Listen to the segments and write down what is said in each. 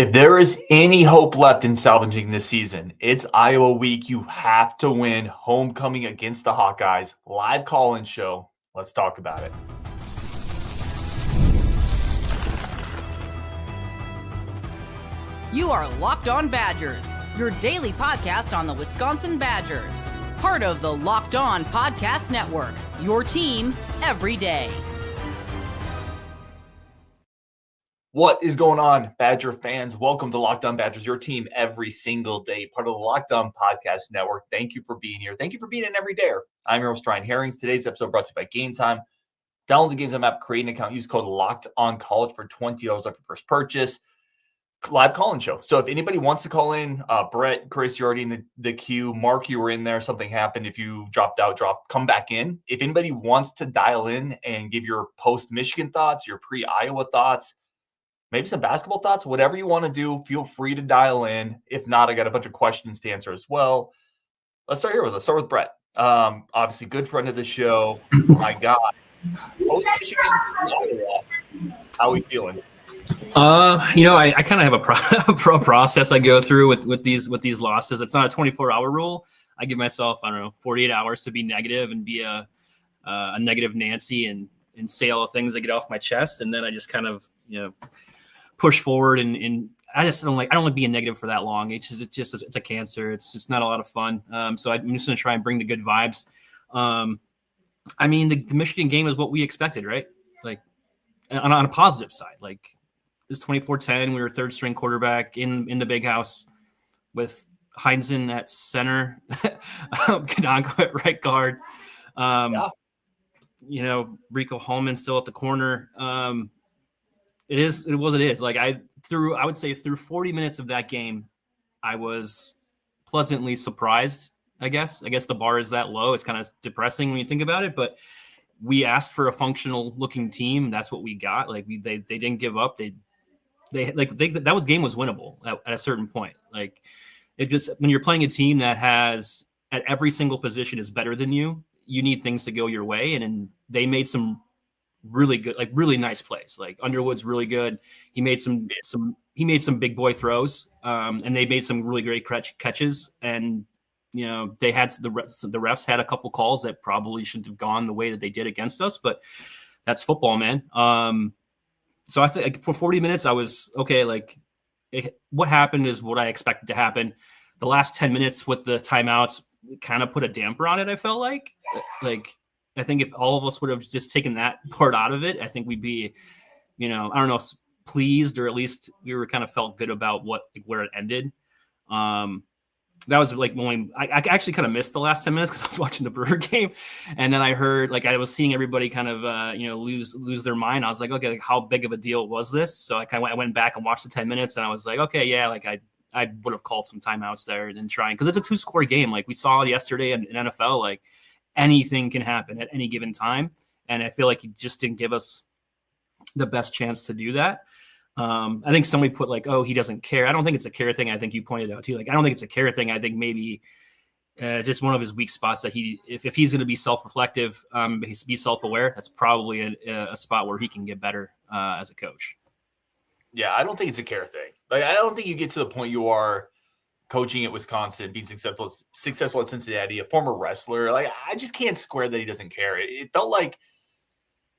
If there is any hope left in salvaging this season, it's Iowa week. You have to win. Homecoming against the Hawkeyes. Live call-in show. Let's talk about it. You are Locked On Badgers, your daily podcast on the Wisconsin Badgers. Part of the Locked On Podcast Network, your team every day. What is going on, Badger fans? Welcome to Locked On Badgers, your team every single day, part of the Locked On Podcast Network. Thank you for being here. Thank you for being an everydayer. I'm your host, Ryan Herrings. Today's episode brought to you by Gametime. Download the Gametime app, create an account, use code LOCKEDONCollege for $20 off your first purchase. Live call-in show. So if anybody wants to call in, Brett, Chris, you're already in the queue. Mark, you were in there. Something happened. If you dropped out, come back in. If anybody wants to dial in and give your post-Michigan thoughts, your pre-Iowa thoughts, maybe some basketball thoughts, whatever you want to do, feel free to dial in. If not, I got a bunch of questions to answer as well. Let's start with Brett. Obviously, good friend of the show. My God. Post-Michigan, how are we feeling? I kind of have a process I go through with these losses. It's not a 24-hour rule. I give myself, 48 hours to be negative and be a negative Nancy and say all the things that get off my chest, and then I just kind of push forward. And I don't like being negative for that long. It's a cancer. It's just not a lot of fun. So I'm just gonna try and bring the good vibes. The Michigan game is what we expected, right? Like on a positive side, like. It was 24-10. We were third string quarterback in the big house with Heinzen at center, Kanonko at right guard. Rico Holman still at the corner. It is. Like I would say through 40 minutes of that game, I was pleasantly surprised. I guess the bar is that low. It's kind of depressing when you think about it, but we asked for a functional looking team. That's what we got. Like they didn't give up. That game was winnable at a certain point. Like it just, when you're playing a team that has at every single position is better than you need things to go your way. And they made some really good, like really nice plays. Like Underwood's really good. He made some big boy throws, and they made some really great catches. And they had the refs had a couple calls that probably shouldn't have gone the way that they did against us, but that's football, man. So I think for 40 minutes, I was okay. What happened is what I expected to happen. The last 10 minutes with the timeouts kind of put a damper on it. I felt like I think if all of us would have just taken that part out of it, I think we'd be, pleased, or at least we were kind of felt good about where it ended. That was like when I actually kind of missed the last 10 minutes because I was watching the Brewer game, and then I heard I was seeing everybody kind of lose their mind. I was like, okay, how big of a deal was this? So I went back and watched the 10 minutes, and I was like, okay, yeah, I would have called some timeouts there and trying, because it's a 2-score game. Like we saw yesterday in NFL, like anything can happen at any given time, and I feel like he just didn't give us the best chance to do that. I think somebody put he doesn't care. I don't think it's a care thing. I think you pointed out too. I don't think it's a care thing. I think maybe it's just one of his weak spots that if he's going to be self-reflective, be self-aware, that's probably a spot where he can get better as a coach. Yeah, I don't think it's a care thing. I don't think you get to the point you are coaching at Wisconsin, being successful at Cincinnati, a former wrestler. I just can't square that he doesn't care. It felt like.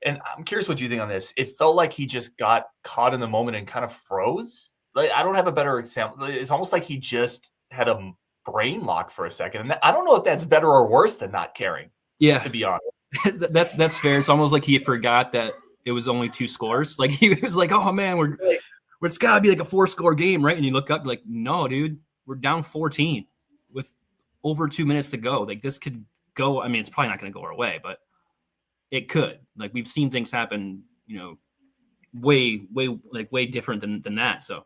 And I'm curious what you think on this. It felt like he just got caught in the moment and kind of froze. I don't have a better example. It's almost like he just had a brain lock for a second. And I don't know if that's better or worse than not caring. Yeah, to be honest. That's fair. It's almost like he forgot that it was only 2 scores. Like he was like, "Oh man, it's got to be like a 4-score game, right?" And you look up, like, "No, dude, we're down 14 with over 2 minutes to go. Like this could go. I mean, it's probably not going to go our way, but." It could. We've seen things happen, way different than that. So,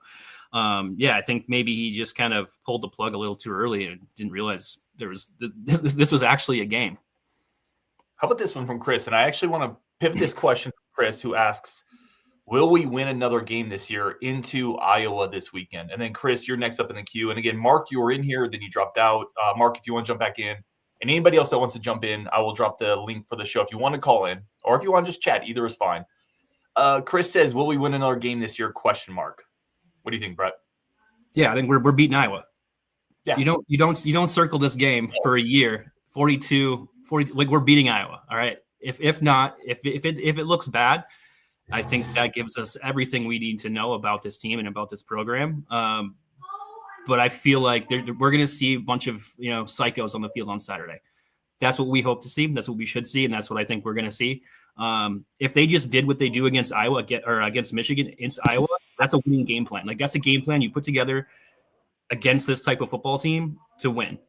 I think maybe he just kind of pulled the plug a little too early and didn't realize this was actually a game. How about this one from Chris? And I actually want to pivot this question from Chris, who asks, will we win another game this year into Iowa this weekend? And then Chris, you're next up in the queue. And again, Mark, you were in here, then you dropped out. Mark, if you want to jump back in. And anybody else that wants to jump in, I will drop the link for the show if you want to call in, or if you want to just chat. Either is fine. Chris says, will we win another game this year? Question mark. What do you think, Brett? Yeah, I think we're beating Iowa. Yeah. You don't circle this game for a year, 42, 40, like we're beating Iowa. All right. If not, if it looks bad, I think that gives us everything we need to know about this team and about this program. But I feel like we're going to see a bunch of psychos on the field on Saturday. That's what we hope to see. That's what we should see, and that's what I think we're going to see. If they just did what they do against Iowa or against Michigan, against Iowa, that's a winning game plan. Like that's a game plan you put together against this type of football team to win.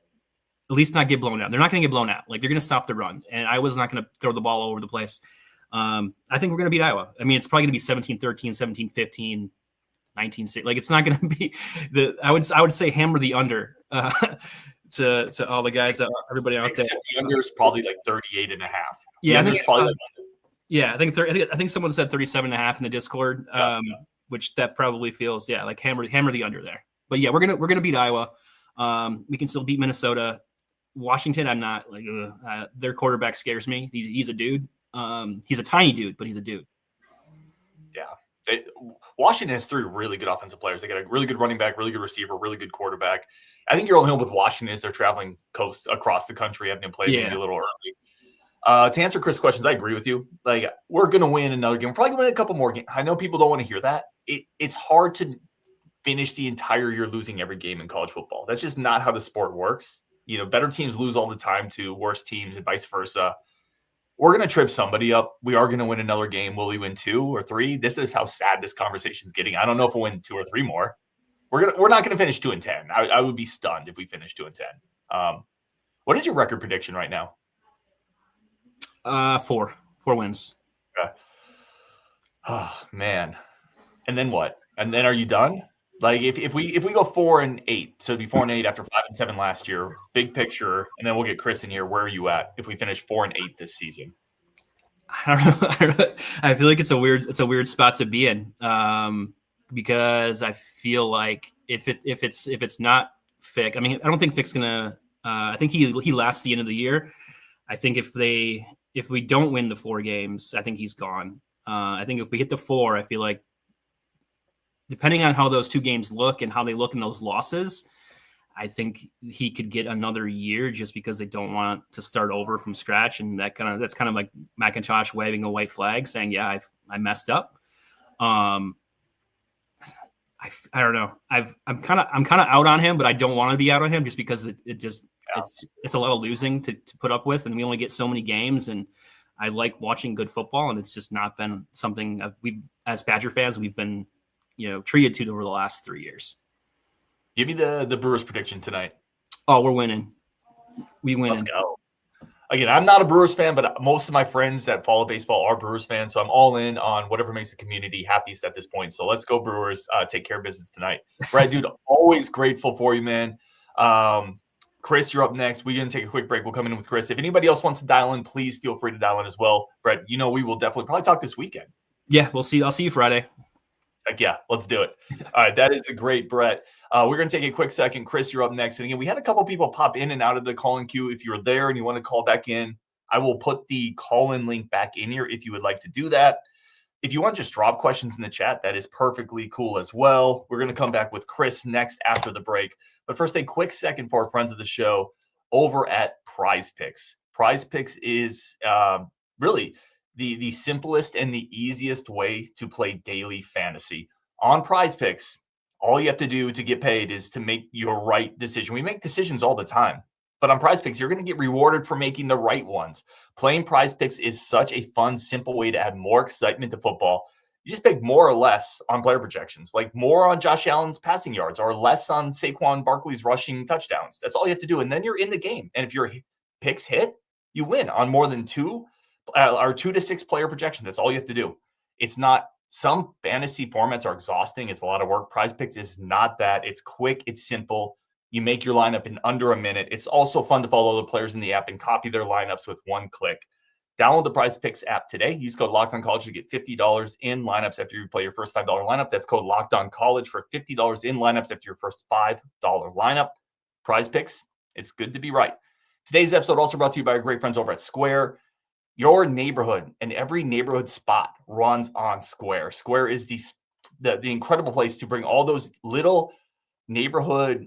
At least not get blown out. They're not going to get blown out. Like they're going to stop the run, and Iowa's not going to throw the ball all over the place. I think we're going to beat Iowa. I mean, it's probably going to be 17-13, 17-15, 19-6. Like it's not going to be I would say hammer the under to all the guys, everybody out there. Except the under is probably like 38.5. Yeah, I think it's probably. Yeah, I think someone said 37.5 in the Discord, which that probably feels like hammer the under there. But yeah, we're gonna beat Iowa. We can still beat Minnesota. Washington, I'm not like their quarterback scares me. He's a dude. He's a tiny dude, but he's a dude. Yeah. Washington has 3 really good offensive players. They got a really good running back, really good receiver, really good quarterback. I think your only hope with Washington is they're traveling across the country, having to play maybe a little early. To answer Chris' questions, I agree with you. Like we're going to win another game. We're probably going to win a couple more games. I know people don't want to hear that. It's hard to finish the entire year losing every game in college football. That's just not how the sport works. Better teams lose all the time to worse teams and vice versa. We're going to trip somebody up. We are going to win another game. Will we win 2 or 3? This is how sad this conversation's getting. I don't know if we'll win 2 or 3 more. We're not going to finish 2-10. I would be stunned if we finish 2-10. What is your record prediction right now? 4 wins. Okay. Oh man. And then what? And then are you done? Like if we go 4-8, so it'd be 4-8 after 5-7 last year, big picture, and then we'll get Chris in here. Where are you at if we finish 4-8 this season? I don't know. I feel like it's a weird spot to be in, because I feel like if it's not Fick, I mean, I don't think Fick's gonna. I think he lasts the end of the year. I think if we don't win the 4 games, I think he's gone. I think if we hit the 4, I feel like depending on how those 2 games look and how they look in those losses, I think he could get another year just because they don't want to start over from scratch. And that's kind of like McIntosh waving a white flag saying, yeah, I messed up. I don't know. I'm kind of out on him, but I don't want to be out on him just because it's a lot of losing to put up with. And we only get so many games, and I like watching good football, and it's just not been something we as Badger fans, we've been, treated to over the last 3 years. Give me the Brewers prediction tonight. Oh, we're winning. We win. Let's go. Again, I'm not a Brewers fan, but most of my friends that follow baseball are Brewers fans, so I'm all in on whatever makes the community happiest at this point. So let's go Brewers. Take care of business tonight. Brad, dude, always grateful for you, man. Chris, you're up next. We're going to take a quick break. We'll come in with Chris. If anybody else wants to dial in, please feel free to dial in as well. Brett, we will definitely probably talk this weekend. Yeah, we'll see. I'll see you Friday. Heck yeah, let's do it. All right, that is a great Brett. We're going to take a quick second. Chris, you're up next. And again, we had a couple people pop in and out of the call-in queue. If you're there and you want to call back in, I will put the call-in link back in here if you would like to do that. If you want to just drop questions in the chat, that is perfectly cool as well. We're going to come back with Chris next after the break. But first, a quick second for our friends of the show over at Prize Picks. Prize Picks is really the simplest and the easiest way to play daily fantasy. On Prize Picks, all you have to do to get paid is to make your right decision. We make decisions all the time. But on Prize Picks, you're going to get rewarded for making the right ones. Playing Prize Picks is such a fun, simple way to add more excitement to football. You just pick more or less on player projections, like more on Josh Allen's passing yards or less on Saquon Barkley's rushing touchdowns. That's all you have to do. And then you're in the game. And if your picks hit, you win on more than 2 to 6 player projections. That's all you have to do. It's not, some fantasy formats are exhausting. It's a lot of work. Prize Picks is not that. It's quick. It's simple. You make your lineup in under a minute. It's also fun to follow the players in the app and copy their lineups with one click. Download the Prize Picks app today. Use code LOCKEDONCollege to get $50 in lineups after you play your first $5 lineup. That's code LOCKEDONCollege for $50 in lineups after your first $5 lineup. Prize Picks, it's good to be right. Today's episode also brought to you by our great friends over at Square. Your neighborhood and every neighborhood spot runs on Square. Square is the incredible place to bring all those little neighborhood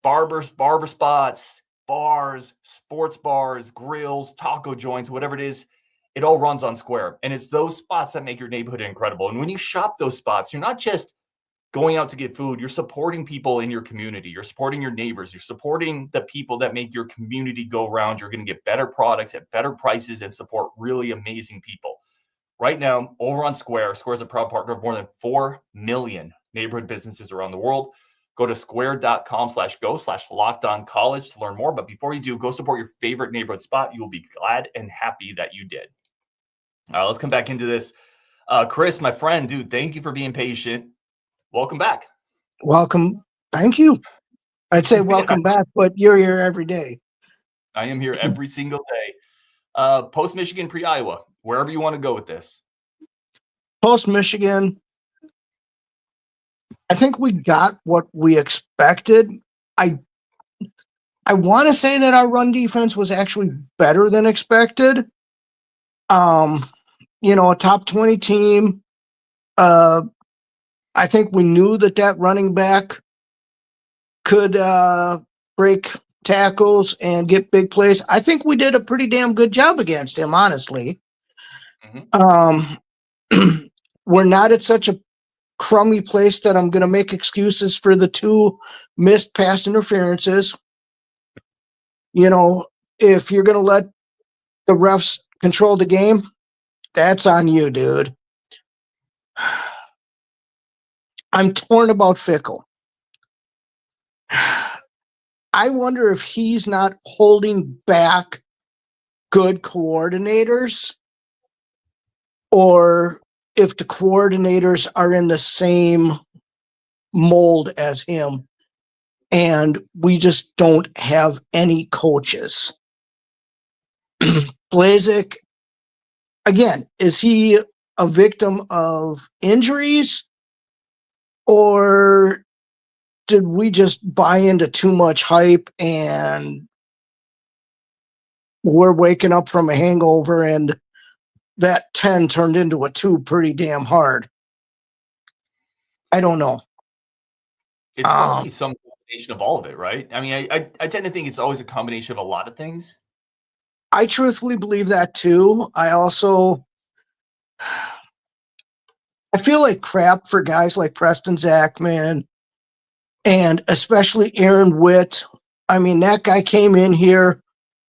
barber spots, bars, sports bars, grills, taco joints, whatever it is, it all runs on Square. And it's those spots that make your neighborhood incredible. And when you shop those spots, you're not just going out to get food, you're supporting people in your community. You're supporting your neighbors. You're supporting the people that make your community go round. You're going to get better products at better prices and support really amazing people. Right now, over on Square, Square is a proud partner of more than 4 million neighborhood businesses around the world. Go to square.com/go/lockedoncollege to learn more. But before you do, go support your favorite neighborhood spot. You will be glad and happy that you did. Let's come back into this. Chris, my friend, dude, thank you for being patient. Welcome back. Welcome. Thank you. I'd say welcome back, but you're here every day. I am here every single day. Post-Michigan, pre-Iowa, wherever you want to go with this. Post-Michigan, I think we got what we expected. I want to say that our run defense was actually better than expected. A top 20 team. I think we knew that running back could break tackles and get big plays. I think we did a pretty damn good job against him, honestly. Mm-hmm. We're not at such a crummy place that I'm going to make excuses for the 2 missed pass interferences. If you're going to let the refs control the game, that's on you, dude. I'm torn about Fickell. I wonder if he's not holding back good coordinators, or if the coordinators are in the same mold as him and we just don't have any coaches. Blazek, again, is he a victim of injuries, or did we just buy into too much hype and we're waking up from a hangover and that 10 turned into a 2 pretty damn hard? I don't know. It's probably some combination of all of it, right? I mean, I tend to think it's always a combination of a lot of things. I truthfully believe that too. I feel like crap for guys like Preston Zachman and especially Aaron Witt. I mean, that guy came in here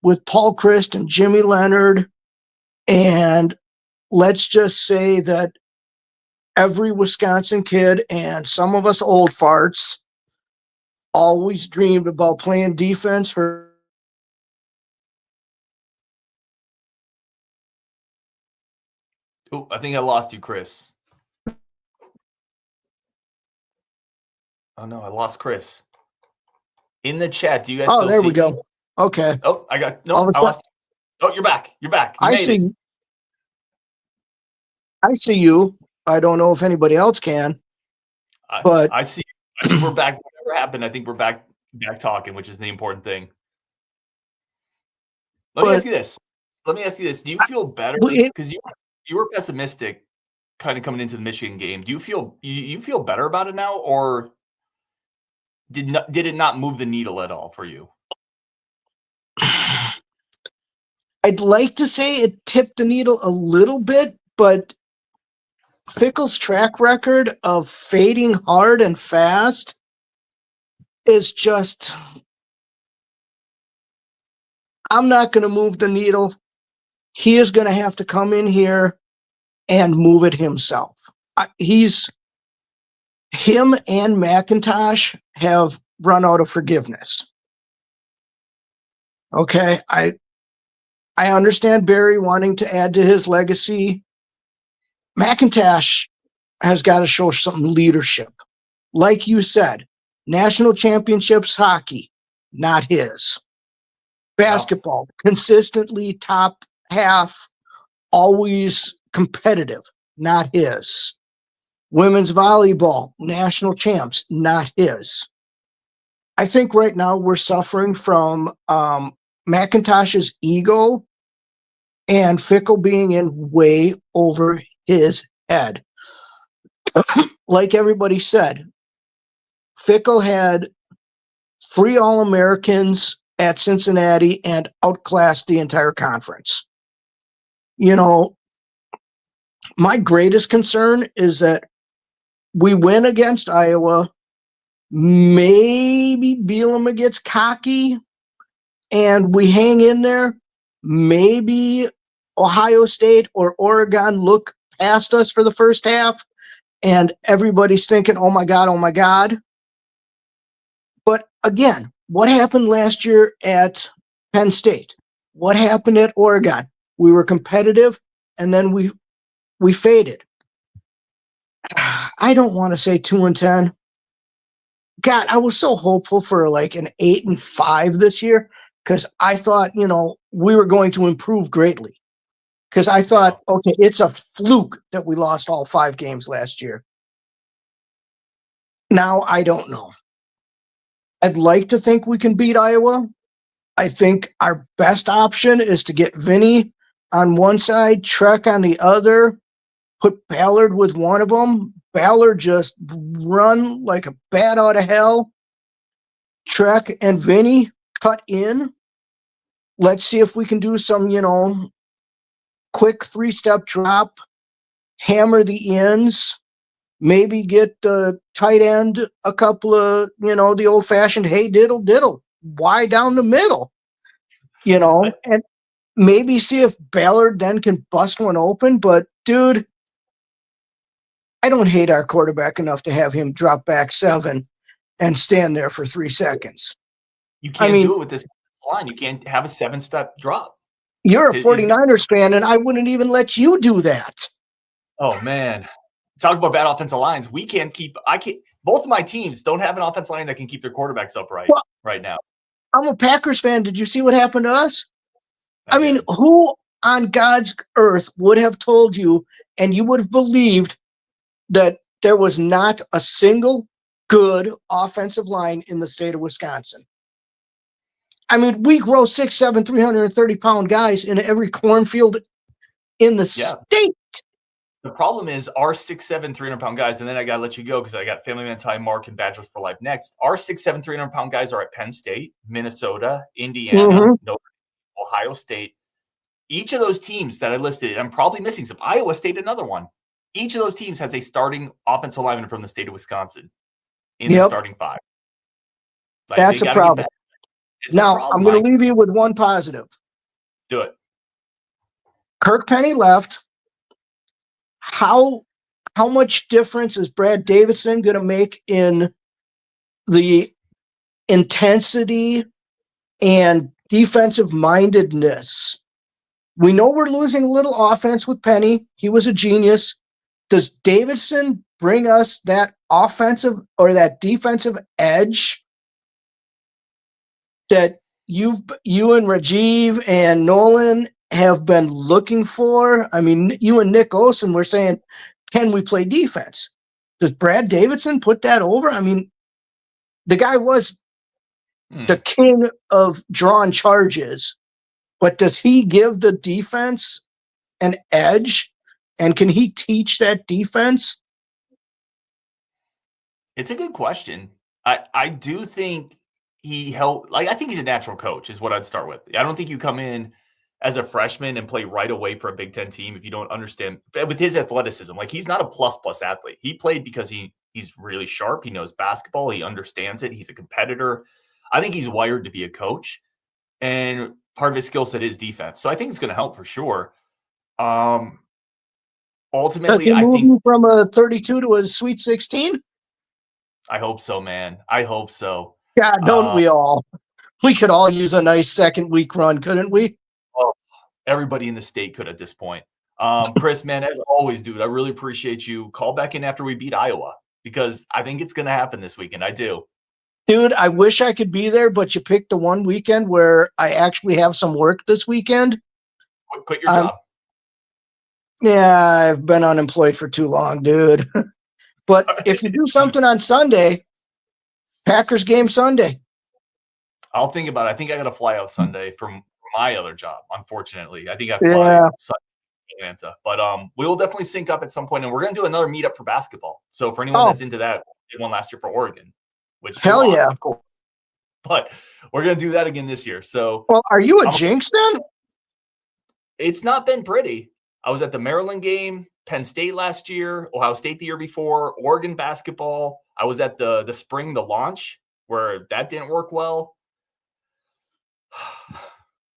with Paul Christ and Jimmy Leonard, and let's just say that every Wisconsin kid and some of us old farts always dreamed about playing defense for. Oh, I think I lost you, Chris. Oh no, I lost Chris. In the chat, do you guys still there see we go. me? Okay. Oh, I lost you. Oh, you're back. You're back. You I made see. it. I see you. I don't know if anybody else can, but I see. I think we're back. Whatever happened, I think we're back talking, which is the important thing. Let me ask you this. Do you feel better? Because you were pessimistic kind of coming into the Michigan game. Do you feel better about it now, or did it not move the needle at all for you? I'd like to say it tipped the needle a little bit, but Fickell's track record of fading hard and fast is just, I'm not going to move the needle. He is going to have to come in here and move it himself. Him and McIntosh have run out of forgiveness. Okay, I understand Barry wanting to add to his legacy. McIntosh has got to show some leadership. Like you said, national championships hockey, not his. Basketball, consistently top half, always competitive, not his. Women's volleyball, national champs, not his. I think right now we're suffering from McIntosh's ego and Fickell being in way over his head. Like everybody said, Fickle had 3 All-Americans at Cincinnati and outclassed the entire conference. You know, my greatest concern is that we win against Iowa. Maybe Bielema gets cocky and we hang in there. Maybe Ohio State or Oregon look past us for the first half and everybody's thinking, oh my God, oh my God. But again, what happened last year at Penn State? What happened at Oregon? We were competitive and then we faded. I don't want to say 2-10. God, I was so hopeful for like an 8-5 this year because I thought, you know, we were going to improve greatly. Because I thought, okay, it's a fluke that we lost all 5 games last year. Now I don't know. I'd like to think we can beat Iowa. I think our best option is to get Vinny on one side, Trek on the other, put Ballard with one of them. Ballard just run like a bat out of hell. Trek and Vinny cut in. Let's see if we can do some, you know, quick 3-step drop, hammer the ends, maybe get the tight end a couple of, you know, the old-fashioned, hey, diddle, diddle, wide down the middle, you know, and maybe see if Ballard then can bust one open. But, dude, I don't hate our quarterback enough to have him drop back 7 and stand there for 3 seconds. You can't do it with this line. You can't have a 7-step drop. You're a 49ers fan, and I wouldn't even let you do that. Oh, man. Talk about bad offensive lines. Both of my teams don't have an offensive line that can keep their quarterbacks upright right now. I'm a Packers fan. Did you see what happened to us? I mean, who on God's earth would have told you, and you would have believed that there was not a single good offensive line in the state of Wisconsin? I mean, we grow 6'7", 330-pound guys in every cornfield in the state. The problem is our 6'7", 300-pound guys, and then I got to let you go because I got Family Man Time, Mark, and Badgers for Life next. Our 6'7", 300-pound guys are at Penn State, Minnesota, Indiana, Ohio State. Each of those teams that I listed, I'm probably missing some. Iowa State, another one. Each of those teams has a starting offensive lineman from the state of Wisconsin in their starting 5. Like, that's a problem. Now, I'm going to leave you with one positive. Do it. Kirk Penny left. How much difference is Brad Davidson going to make in the intensity and defensive mindedness? We know we're losing a little offense with Penny. He was a genius. Does Davidson bring us that offensive or that defensive edge that you and Rajiv and Nolan have been looking for? I mean, you and Nick Olson were saying, can we play defense? Does Brad Davidson put that over? I mean, the guy was the king of drawn charges, but does he give the defense an edge? And can he teach that defense? It's a good question. I do think he helped. Like, I think he's a natural coach is what I'd start with. I don't think you come in as a freshman and play right away for a Big Ten team if you don't understand with his athleticism. Like, he's not a plus athlete. He played because he's really sharp. He knows basketball. He understands it. He's a competitor. I think he's wired to be a coach, and part of his skill set is defense. So I think it's going to help for sure. Ultimately, I think from a 32 to a Sweet 16. I hope so, man. I hope so. God, don't we all? We could all use a nice second week run, couldn't we? Well, everybody in the state could at this point. Chris, man, as always, dude, I really appreciate you. Call back in after we beat Iowa because I think it's going to happen this weekend. I do. Dude, I wish I could be there, but you picked the one weekend where I actually have some work this weekend. Quit your job. Yeah, I've been unemployed for too long, dude. But if you do something on Sunday, Packers game Sunday. I'll think about it. I think I got to fly out Sunday from my other job, unfortunately. I think I fly out Sunday in Atlanta. But we will definitely sync up at some point, and we're going to do another meetup for basketball. So for anyone that's into that, we did one last year for Oregon. which they Hell lost, yeah. of course. But we're going to do that again this year. So, well, are you a jinx then? It's not been pretty. I was at the Maryland game, Penn State last year, Ohio State the year before, Oregon basketball. I was at the spring, the launch, where that didn't work well.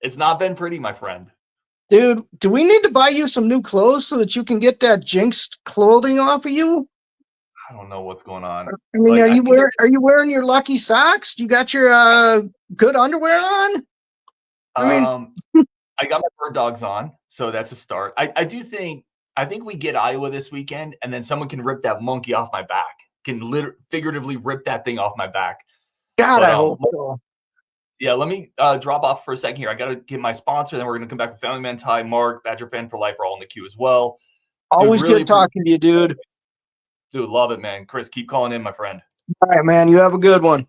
It's not been pretty, my friend. Dude, do we need to buy you some new clothes so that you can get that jinxed clothing off of you? I don't know what's going on. I mean, are you wearing your lucky socks? You got your good underwear on? I mean, I got my bird dogs on, so that's a start. I think we get Iowa this weekend, and then someone can rip that monkey off my back. Can figuratively rip that thing off my back. God, I hope so. Yeah, let me drop off for a second here. I got to get my sponsor, then we're going to come back with Family Man Ty, Mark, Badger Fan for Life are all in the queue as well. Always really good talking to you, dude. Dude, love it, man. Chris, keep calling in, my friend. All right, man. You have a good one.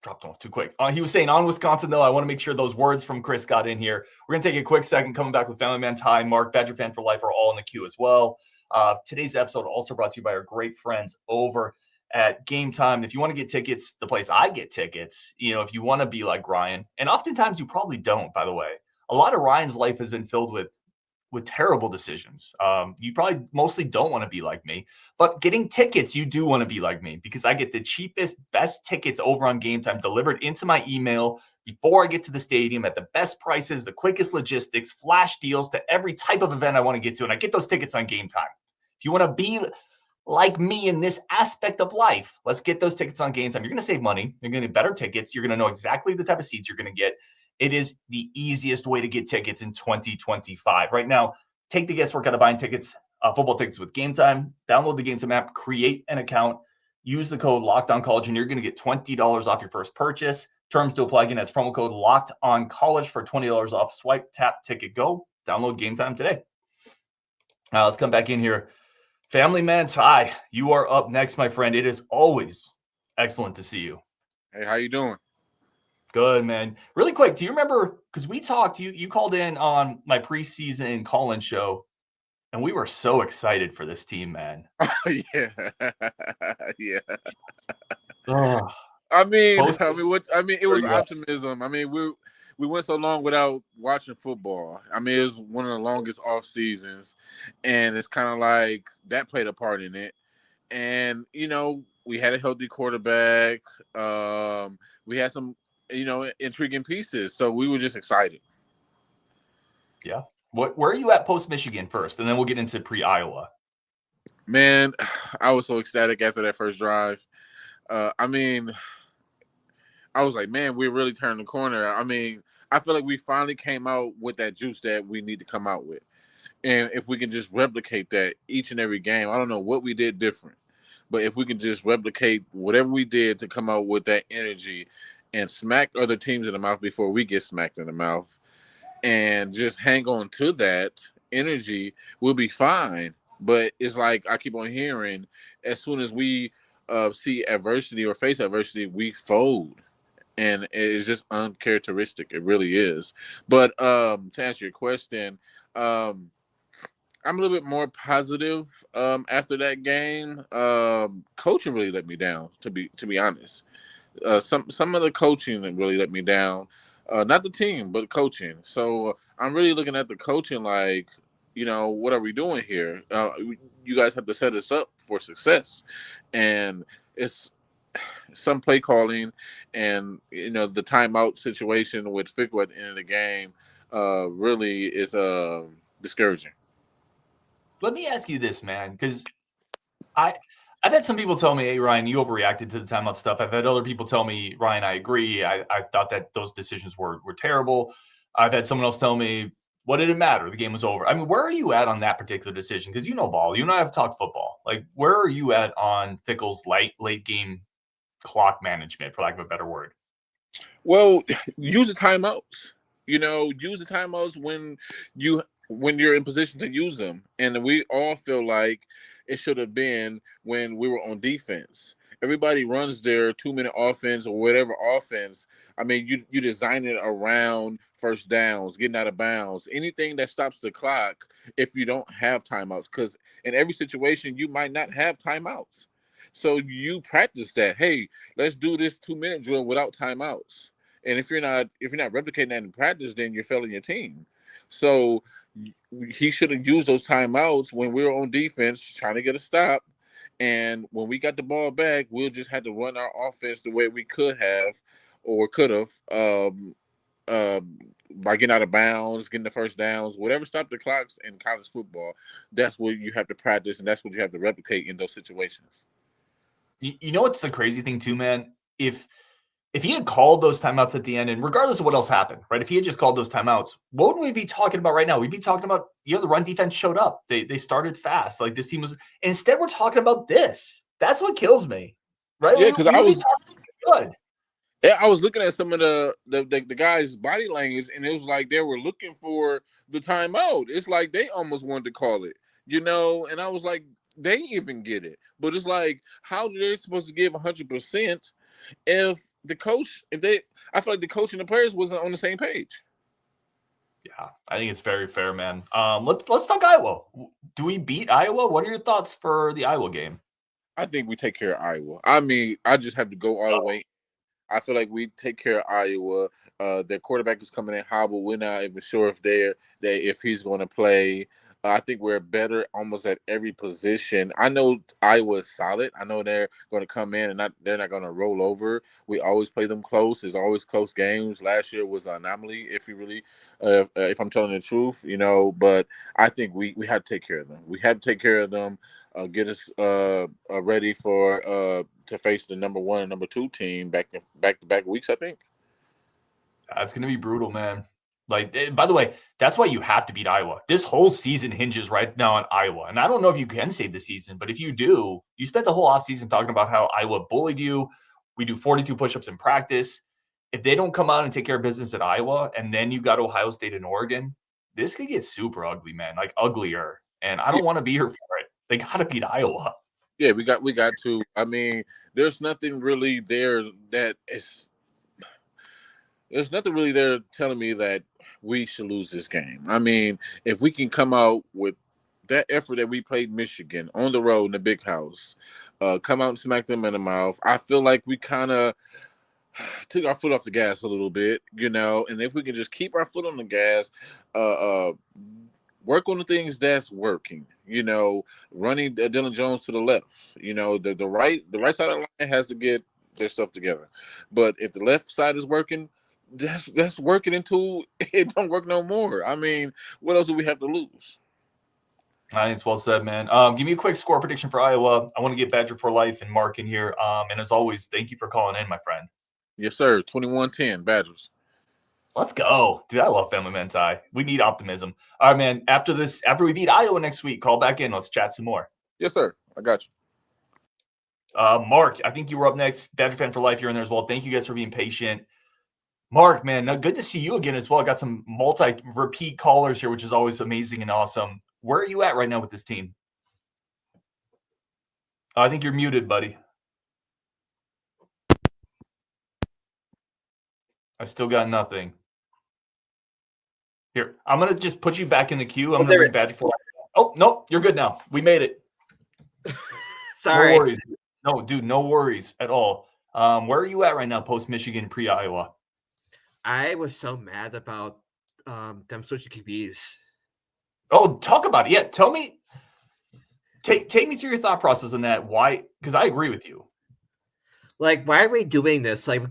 Dropped off too quick. He was saying on Wisconsin, though. I want to make sure those words from Chris got in here. We're going to take a quick second. Coming back with Family Man Ty, Mark, Badger Fan for Life are all in the queue as well. Today's episode also brought to you by our great friends over at Gametime. If you want to get tickets, the place I get tickets, if you want to be like Ryan, and oftentimes you probably don't, by the way. A lot of Ryan's life has been filled with terrible decisions. You probably mostly don't want to be like me, but getting tickets, you do want to be like me because I get the cheapest, best tickets over on Gametime delivered into my email before I get to the stadium at the best prices, the quickest logistics, flash deals to every type of event I want to get to. And I get those tickets on Gametime. If you want to be like me in this aspect of life, let's get those tickets on Gametime. You're going to save money. You're going to get better tickets. You're going to know exactly the type of seats you're going to get. It is the easiest way to get tickets in 2025. Right now, take the guesswork out of buying tickets, football tickets with Gametime. Download the Gametime app, create an account, use the code LOCKEDONCollege, and you're going to get $20 off your first purchase. Terms to apply again. That's promo code LOCKEDONCollege for $20 off. Swipe, tap, ticket, go. Download Gametime today. Now let's come back in here. Family Man Ty, you are up next, my friend. It is always excellent to see you. Hey, how you doing? Good, man. Really quick, do you remember, because we talked, you called in on my preseason call-in show, and we were so excited for this team, man. Oh, yeah. Yeah. Oh. It was optimism. I mean, we went so long without watching football. I mean, it was one of the longest off seasons, and it's kind of like that played a part in it. And, we had a healthy quarterback. We had some intriguing pieces. So we were just excited. Yeah. Where are you at post-Michigan first? And then we'll get into pre-Iowa. Man, I was so ecstatic after that first drive. I was like, man, we really turned the corner. I mean, I feel like we finally came out with that juice that we need to come out with. And if we can just replicate that each and every game, I don't know what we did different. But if we can just replicate whatever we did to come out with that energy and smack other teams in the mouth before we get smacked in the mouth and just hang on to that energy, we'll be fine. But it's like I keep on hearing, as soon as we see adversity or face adversity, we fold. And it's just uncharacteristic. It really is. But to answer your question, I'm a little bit more positive after that game. Coaching really let me down, to be honest. Some of the coaching that really let me down, not the team, but coaching. So I'm really looking at the coaching like, what are we doing here? You guys have to set us up for success, and it's some play calling, and the timeout situation with Fickle at the end of the game really is discouraging. Let me ask you this, man, because I've had some people tell me, hey, Ryan, you overreacted to the timeout stuff. I've had other people tell me, Ryan, I agree. I thought that those decisions were terrible. I've had someone else tell me, what did it matter? The game was over. I mean, where are you at on that particular decision? Because you know ball. You and I have talked football. Like, where are you at on Fickle's late game clock management, for lack of a better word? Well, use the timeouts. Use the timeouts when you're in position to use them. And we all feel like it should have been when we were on defense. Everybody runs their 2-minute offense or whatever offense. I mean, you design it around first downs, getting out of bounds, anything that stops the clock if you don't have timeouts. Because in every situation, you might not have timeouts. So you practice that. Hey, let's do this 2-minute drill without timeouts. And if you're not replicating that in practice, then you're failing your team. So he should have used those timeouts when we were on defense trying to get a stop. And when we got the ball back, we'll just have to run our offense the way we could have or could have by getting out of bounds, getting the first downs, whatever stopped the clocks in college football. That's what you have to practice, and that's what you have to replicate in those situations. You know what's the crazy thing too, man? If he had called those timeouts at the end, and regardless of what else happened, right? If he had just called those timeouts, what would we be talking about right now? We'd be talking about, the run defense showed up. They started fast. Like this team was. Instead, we're talking about this. That's what kills me, right? Yeah, because I was good. Yeah, I was looking at some of the guys' body language, and it was like they were looking for the timeout. It's like they almost wanted to call it, And I was like, they even get it, but it's like, how are they supposed to give 100% if the coach, I feel like the coach and the players wasn't on the same page. Yeah, I think it's very fair, man. Let's talk Iowa. Do we beat Iowa? What are your thoughts for the Iowa game? I think we take care of Iowa. I mean, I just have to go all the way. I feel like we take care of Iowa. Their quarterback is coming in hobble. We're not even sure if he's going to play. I think we're better almost at every position. I know Iowa is solid. I know they're going to come in and they're not going to roll over. We always play them close. There's always close games. Last year was an anomaly, if I'm telling the truth, But I think we had to take care of them. We had to take care of them. Get us ready for to face the number 1 and number 2 team back to back weeks. I think it's going to be brutal, man. Like, by the way, that's why you have to beat Iowa. This whole season hinges right now on Iowa. And I don't know if you can save the season, but if you do, you spent the whole offseason talking about how Iowa bullied you. We do 42 push-ups in practice. If they don't come out and take care of business at Iowa, and then you got Ohio State and Oregon, this could get super ugly, man, like uglier. And I don't want to be here for it. They got to beat Iowa. Yeah, we got to. I mean, there's nothing really there there's nothing really there telling me that we should lose this game. I mean, if we can come out with that effort that we played Michigan on the road in the big house, come out and smack them in the mouth, I feel like we kind of took our foot off the gas a little bit, and if we can just keep our foot on the gas, work on the things that's working, running Dylan Jones to the left, the right side of the line has to get their stuff together. But if the left side is working, that's working until it don't work no more. I mean, what else do we have to lose? I think it's well said, man. Give me a quick score prediction for Iowa. I want to get Badger for life and Mark in here. And as always, thank you for calling in, my friend. Yes, sir. 21-10 Badgers. Let's go. Dude, I love Family Man Tie. We need optimism. All right, man. After we beat Iowa next week, call back in. Let's chat some more. Yes, sir. I got you. Mark, I think you were up next. Badger fan for life. You're in there as well. Thank you guys for being patient. Mark, man, good to see you again as well. I got some multi-repeat callers here, which is always amazing and awesome. Where are you at right now with this team? I think you're muted, buddy. I still got nothing. Here, I'm going to just put you back in the queue. I'm going to bring Badger for life. Oh, no, you're good now. We made it. Sorry. No worries. No, dude, no worries at all. Where are you at right now post-Michigan, pre-Iowa? I was so mad about them switching QBs. Oh, talk about it. Yeah, tell me. Take me through your thought process on that. Why? Because I agree with you. Like, why are we doing this? Like,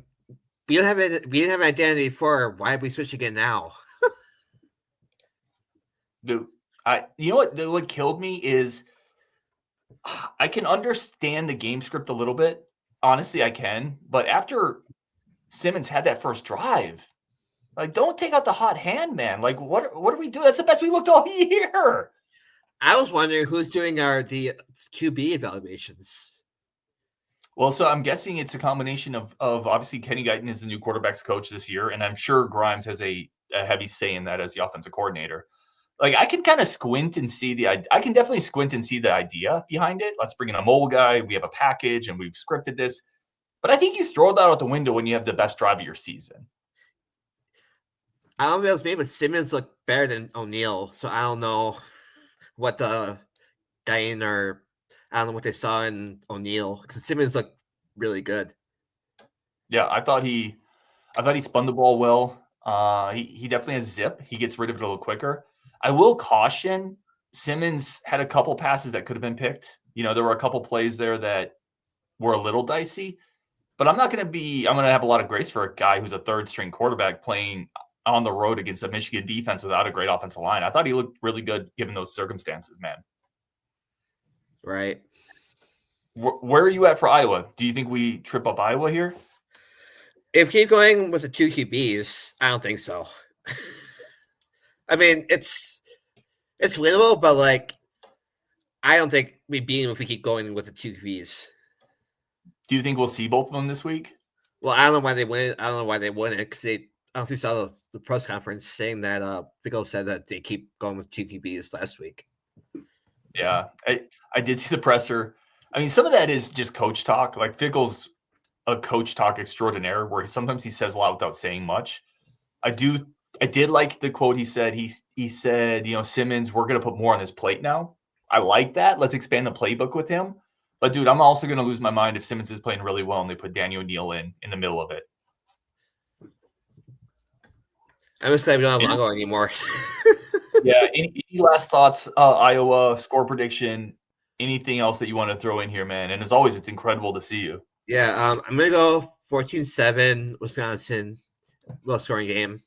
we didn't have an identity before. Why are we switching it now? Dude, you know what killed me is I can understand the game script a little bit. Honestly, I can. But after Simmons had that first drive, like, don't take out the hot hand, man. Like, what do we do? That's the best we looked all year. I was wondering who's doing the QB evaluations. Well, so I'm guessing it's a combination of obviously Kenny Guyton is the new quarterback's coach this year, and I'm sure Grimes has a heavy say in that as the offensive coordinator. Like, I can kind of squint and see I can definitely squint and see the idea behind it. Let's bring in a mobile guy. We have a package, and we've scripted this. But I think you throw that out the window when you have the best drive of your season. I don't know if it was me, but Simmons looked better than O'Neal, so I don't know what the Guyton or I don't know what they saw in O'Neal, because Simmons looked really good. Yeah, I thought he spun the ball well. He definitely has zip. He gets rid of it a little quicker. I will caution Simmons had a couple passes that could have been picked. There were a couple plays there that were a little dicey, but I'm going to have a lot of grace for a guy who's a third string quarterback playing on the road against a Michigan defense without a great offensive line. I thought he looked really good given those circumstances, man. Right. Where are you at for Iowa? Do you think we trip up Iowa here? If we keep going with the 2 QBs, I don't think so. I mean, it's winnable, but I don't think we beat them if we keep going with the 2 QBs. Do you think we'll see both of them this week? Well, I don't know why they win. I don't know why they won it, because I don't know if you saw the press conference saying that Fickle said that they keep going with 2 QBs last week. Yeah, I did see the presser. I mean, some of that is just coach talk. Like Fickle's a coach talk extraordinaire, where sometimes he says a lot without saying much. I did like the quote he said. He said, Simmons, we're going to put more on his plate now. I like that. Let's expand the playbook with him. But dude, I'm also going to lose my mind if Simmons is playing really well and they put Daniel O'Neal in the middle of it. I'm just glad we don't have Longo anymore. Yeah. Any last thoughts? Iowa score prediction. Anything else that you want to throw in here, man? And as always, it's incredible to see you. Yeah, I'm gonna go 14-7 Wisconsin, low scoring game.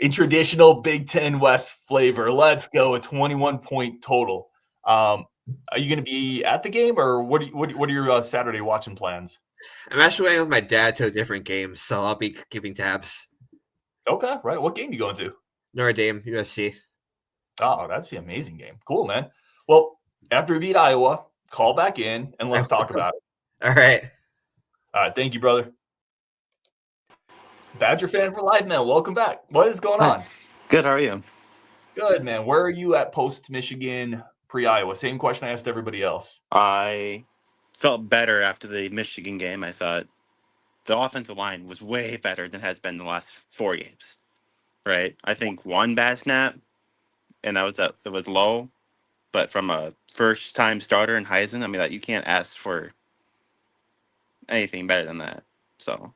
In traditional Big Ten West flavor, let's go. A 21-point total. Are you going to be at the game, or what are your Saturday watching plans? I'm actually going with my dad to a different game, so I'll be keeping tabs. Okay, right. What game are you going to? Notre Dame, USC. Oh, that's the amazing game. Cool, man. Well, after we beat Iowa, call back in and let's talk about it. All right. All right. Thank you, brother. Badger fan for life, man. Welcome back. What is going on? Good. How are you? Good, man. Where are you at post Michigan, pre Iowa? Same question I asked everybody else. I felt better after the Michigan game. I thought the offensive line was way better than it has been the last 4 games. Right? I think one bad snap, and it was low, but from a first-time starter in Heisen, I mean, you can't ask for anything better than that. So,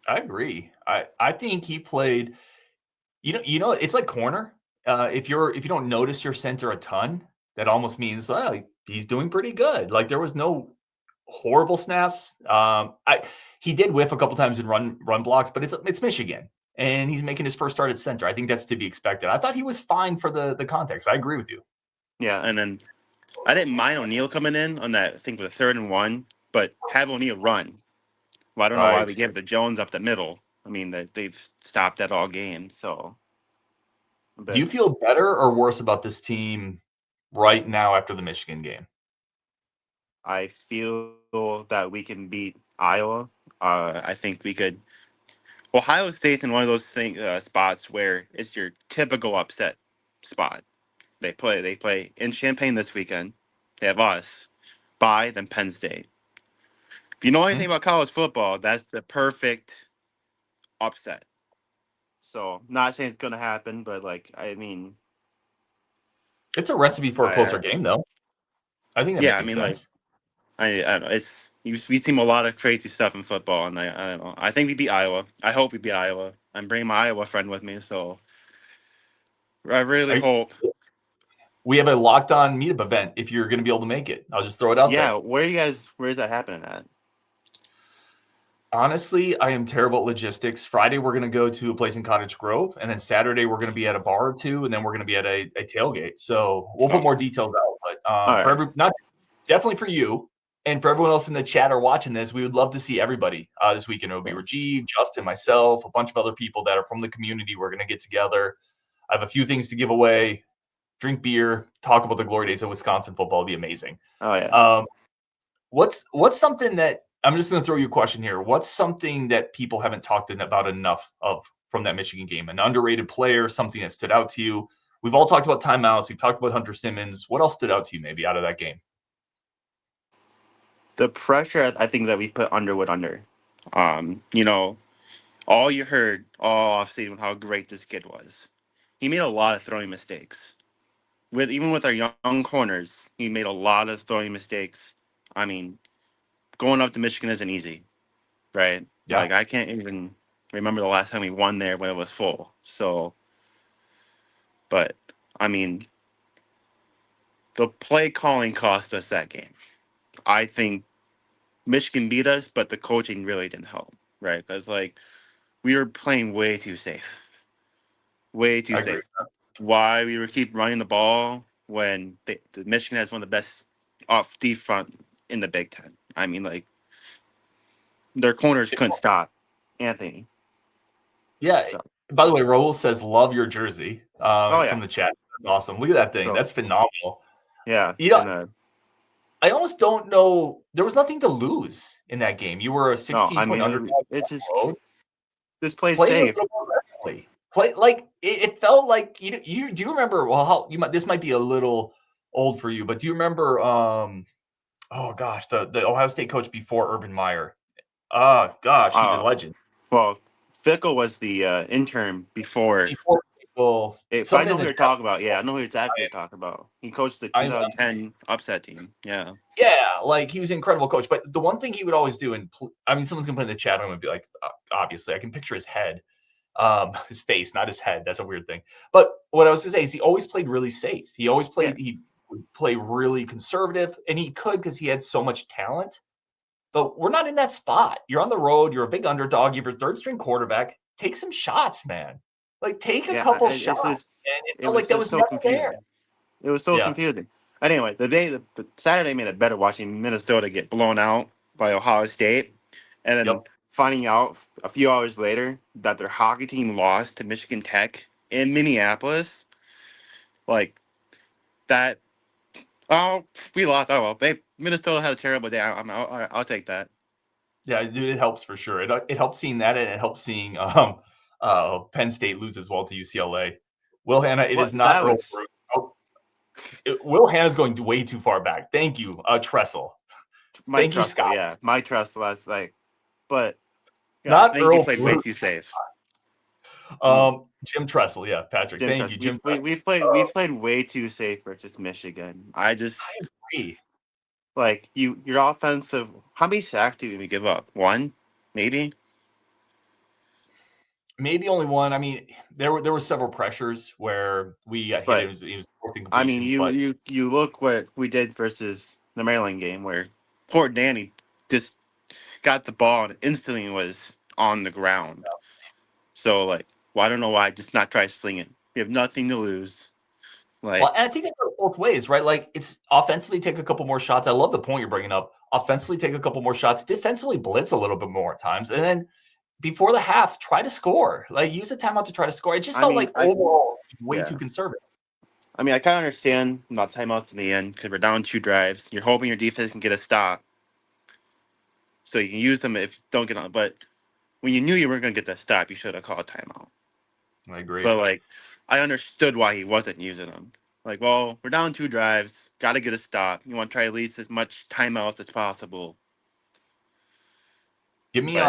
I agree. I think he played. It's like corner. If you don't notice your center a ton, that almost means he's doing pretty good. Like there was no horrible snaps. He did whiff a couple times in run blocks, but it's Michigan. And he's making his first start at center. I think that's to be expected. I thought he was fine for the context. I agree with you. yeah, and then I didn't mind O'Neal coming in on that, I think, with a 3rd and 1, but have O'Neal run. Well, I don't know why we gave the Jones up the middle. I mean, they've stopped that all game. So, do you feel better or worse about this team right now after the Michigan game? I feel that we can beat Iowa. I think we could. Ohio State's in one of those spots where it's your typical upset spot. They play in Champaign this weekend. They have us, bye, then Penn State. If you know anything about college football, that's the perfect upset. So, not saying it's going to happen, but it's a recipe for a closer game, though. I think that makes sense. I don't know. We've seen a lot of crazy stuff in football, and I don't know. I think we beat Iowa. I hope we beat Iowa. I'm bringing my Iowa friend with me, so I really hope. We have a locked on meetup event if you're going to be able to make it. I'll just throw it out there. Yeah, where is that happening at? Honestly, I am terrible at logistics. Friday, we're going to go to a place in Cottage Grove, and then Saturday, we're going to be at a bar or two, and then we're going to be at a tailgate. So we'll put more details out. But definitely for you and for everyone else in the chat or watching this, we would love to see everybody this weekend. It'll be Rajiv, Justin, myself, a bunch of other people that are from the community. We're going to get together. I have a few things to give away. Drink beer, talk about the glory days of Wisconsin football. It'll be amazing. Oh yeah. What's something that I'm just going to throw you a question here? What's something that people haven't talked about enough of from that Michigan game? An underrated player, something that stood out to you? We've all talked about timeouts. We've talked about Hunter Simmons. What else stood out to you maybe out of that game? The pressure, I think, that we put Underwood under. All you heard all offseason how great this kid was. He made a lot of throwing mistakes. even with our young corners, he made a lot of throwing mistakes. I mean, going up to Michigan isn't easy, right? Yeah. Like I can't even remember the last time we won there when it was full. So, but I mean, the play calling cost us that game. I think Michigan beat us, but the coaching really didn't help, right? Because like we were playing way too safe, way too I agree. safe. Why we were keep running the ball when the Michigan has one of the best off D front in the Big Ten. I mean, like their corners couldn't stop Anthony. Yeah. So, By the way, Raul says, love your jersey Oh, yeah. from the chat. That's awesome. Look at that thing. So- That's phenomenal. yeah, You know, and, I almost don't know. There was nothing to lose in that game. You were a 16-point underdog. it's just on the road. this plays Play a safe. little more aggressively. Play like it felt like you do you remember? Well, how you might this might be a little old for you, but do you remember? Oh gosh, the Ohio State coach before Urban Meyer. Oh gosh, he's a legend. Well, Fickle was the intern before. Before people, If I know who you're talking about, yeah, I know who exactly you're talking about. He coached the 2010 upset team. Yeah. Yeah, like he was an incredible coach. But the one thing he would always do, and I mean, someone's gonna put in the chat room and be like, obviously, I can picture his head, his face, not his head. That's a weird thing. But what I was gonna say is he always played really safe. He always played. Yeah. He would play really conservative, and he could because he had so much talent. But we're not in that spot. You're on the road. You're a big underdog. You have your third string quarterback. Take some shots, man. Like take a couple shots. And it felt like that was so never confusing. there. It was so confusing. Anyway, the Saturday made it better watching Minnesota get blown out by Ohio State, and then finding out a few hours later that their hockey team lost to Michigan Tech in Minneapolis. Like that. Oh, we lost. Oh well, Minnesota had a terrible day. I'll take that. Yeah, it helps for sure. It helps seeing that, and it helps seeing Penn State lose as well to UCLA. Will Hanna, it is not Earl Bruce. Will Hanna's going way too far back. Thank you, Tressel. Thank you, Scott. Yeah, my Tressel. That's like, but not I think Earl. You played way too safe. Jim Tressel. Yeah, Patrick. Thank you, Jim. We played way too safe versus Michigan. I agree. Like your offensive. How many sacks did we give up? One, maybe. Maybe only one. I mean, there were several pressures where we got hit. It was I mean, you look what we did versus the Maryland game, where poor Danny just got the ball and instantly was on the ground. Yeah. So like, well, I don't know why just not try slinging. We have nothing to lose. Like, well, and I think it goes both ways, right? Like, it's offensively take a couple more shots. I love the point you're bringing up. Offensively take a couple more shots. Defensively blitz a little bit more at times, and then before the half, try to score. Like, use a timeout to try to score. It just felt like overall way too conservative. I mean, I kind of understand not timeouts in the end because we're down 2 drives. You're hoping your defense can get a stop, so you can use them if you don't get on. But when you knew you weren't going to get that stop, you should have called a timeout. I agree. But like, I understood why he wasn't using them. Like, well, we're down 2 drives, got to get a stop. You want to try at least as much timeouts as possible. Give me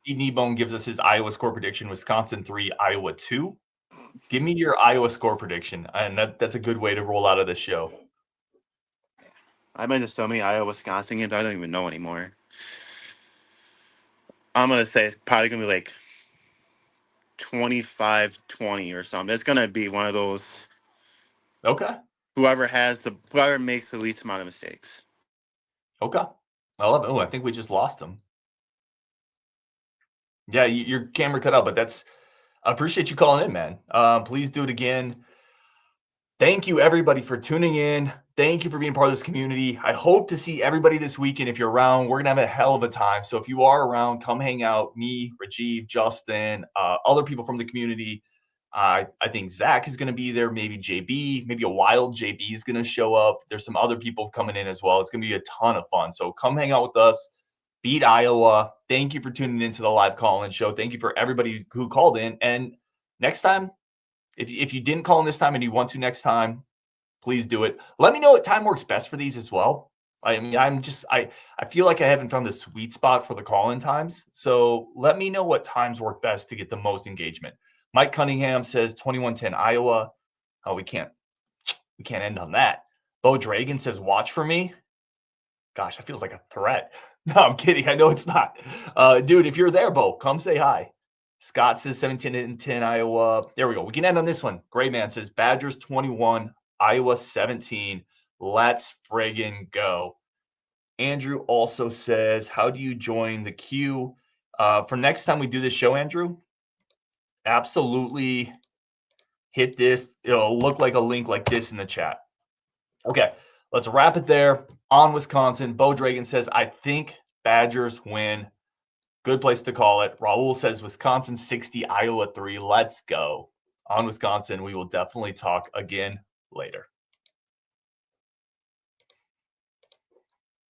Steve Kneebone gives us his Iowa score prediction: Wisconsin 3, Iowa 2. Give me your Iowa score prediction, and that's a good way to roll out of the show. I've been to so many Iowa Wisconsin games, I don't even know anymore. I'm gonna say it's probably gonna be like 25-20 or something. It's gonna be one of those. Okay. Whoever makes the least amount of mistakes. Okay. I love it. Oh, I think we just lost him. Yeah, your camera cut out, but I appreciate you calling in, man. Please do it again. Thank you, everybody, for tuning in. Thank you for being part of this community. I hope to see everybody this weekend. If you're around, we're going to have a hell of a time. So if you are around, come hang out. Me, Rajiv, Justin, other people from the community. I think Zach is going to be there. Maybe JB, maybe a wild JB is going to show up. There's some other people coming in as well. It's going to be a ton of fun. So come hang out with us. Beat Iowa. Thank you for tuning into the live call-in show. Thank you for everybody who called in. And next time, if you didn't call in this time and you want to next time, please do it. Let me know what time works best for these as well. I mean, I feel like I haven't found the sweet spot for the call-in times. So let me know what times work best to get the most engagement. Mike Cunningham says 21-10 Iowa. Oh, we can't We can't end on that. Bo Dragon says, watch for me. Gosh, that feels like a threat. No, I'm kidding. I know it's not. Dude, if you're there, Bo, come say hi. Scott says 17-10 Iowa. There we go. We can end on this one. Gray Man says Badgers 21, Iowa 17. Let's friggin' go. Andrew also says, how do you join the queue? For next time we do this show, Andrew, absolutely hit this. It'll look like a link like this in the chat. Okay, let's wrap it there. On Wisconsin, Bo Dragon says, I think Badgers win. Good place to call it. Raul says Wisconsin 60, Iowa 3. Let's go. On Wisconsin, we will definitely talk again later.